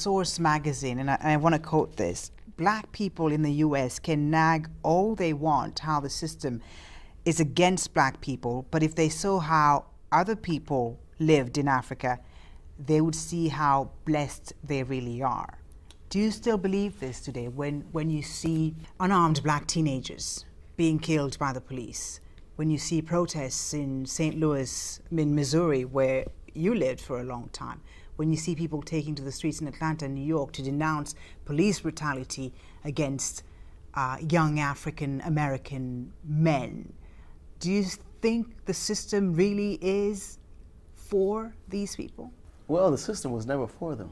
Source magazine, and I want to quote this: "Black people in the US can nag all they want how the system is against black people, but if they saw how other people lived in Africa, they would see how blessed they really are." Do you still believe this today when you see unarmed black teenagers being killed by the police, when you see protests in St. Louis, in Missouri, where you lived for a long time, when you see people taking to the streets in Atlanta and New York to denounce police brutality against young African American men? Do you think the system really is for these people? Well, the system was never for them.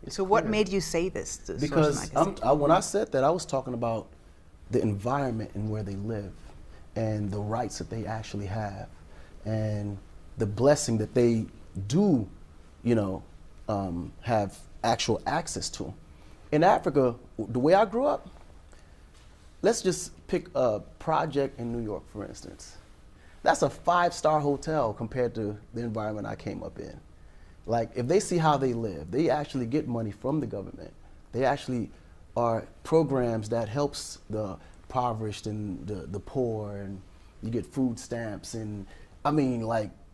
So what made you say this to Because Source magazine? when I said that, I was talking about the environment and where they live and the rights that they actually have and the blessing that they do, have actual access to. In Africa, the way I grew up, let's just pick a project in New York, for instance. That's a 5-star hotel compared to the environment I came up in. Like, if they see how they live, they actually get money from the government. They actually are programs that helps the impoverished and the poor, and you get food stamps, and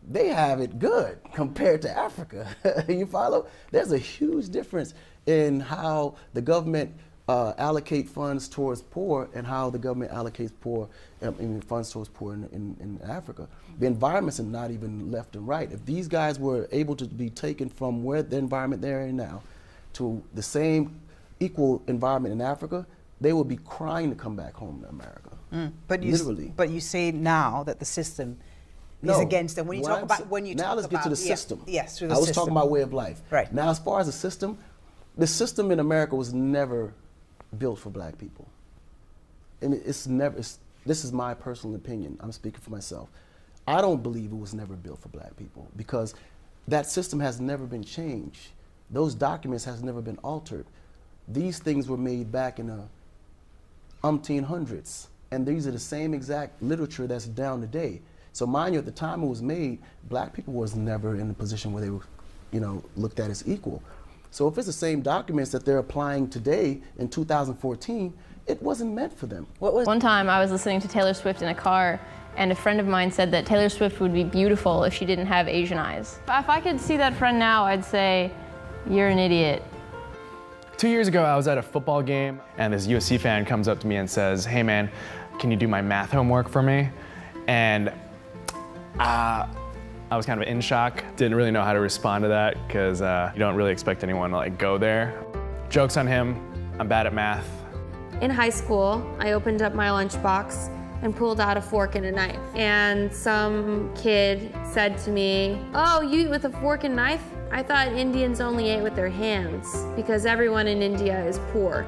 they have it good compared to Africa. You follow? There's a huge difference in how the government allocate funds towards poor and how the government allocates funds towards poor in Africa. The environments are not even left and right. If these guys were able to be taken from where the environment they're in now to the same equal environment in Africa, they would be crying to come back home to America. Literally. But you say now that the system is against them. When you talk about now let's get to the system. Yes, through the system. I was system. talking about way of life. Right. Now, as far as the system in America was never built for black people. And this is my personal opinion. I'm speaking for myself. I don't believe it was never built for black people because that system has never been changed. Those documents has never been altered. These things were made back in the umpteen hundreds, and these are the same exact literature that's down today. So mind you, at the time it was made, black people was never in a position where they were, looked at as equal. So if it's the same documents that they're applying today in 2014, it wasn't meant for them. One time I was listening to Taylor Swift in a car, and a friend of mine said that Taylor Swift would be beautiful if she didn't have Asian eyes. If I could see that friend now, I'd say, you're an idiot. 2 years ago, I was at a football game, and this USC fan comes up to me and says, "Hey man, can you do my math homework for me?" And I was kind of in shock. Didn't really know how to respond to that because you don't really expect anyone to go there. Joke's on him, I'm bad at math. In high school, I opened up my lunchbox and pulled out a fork and a knife. And some kid said to me, "Oh, you eat with a fork and knife? I thought Indians only ate with their hands because everyone in India is poor."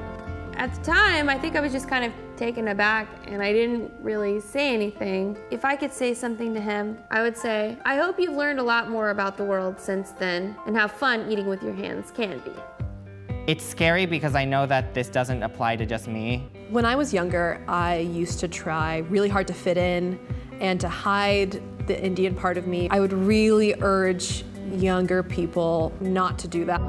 At the time, I think I was just kind of taken aback and I didn't really say anything. If I could say something to him, I would say, "I hope you've learned a lot more about the world since then and how fun eating with your hands can be." It's scary because I know that this doesn't apply to just me. When I was younger, I used to try really hard to fit in and to hide the Indian part of me. I would really urge younger people not to do that.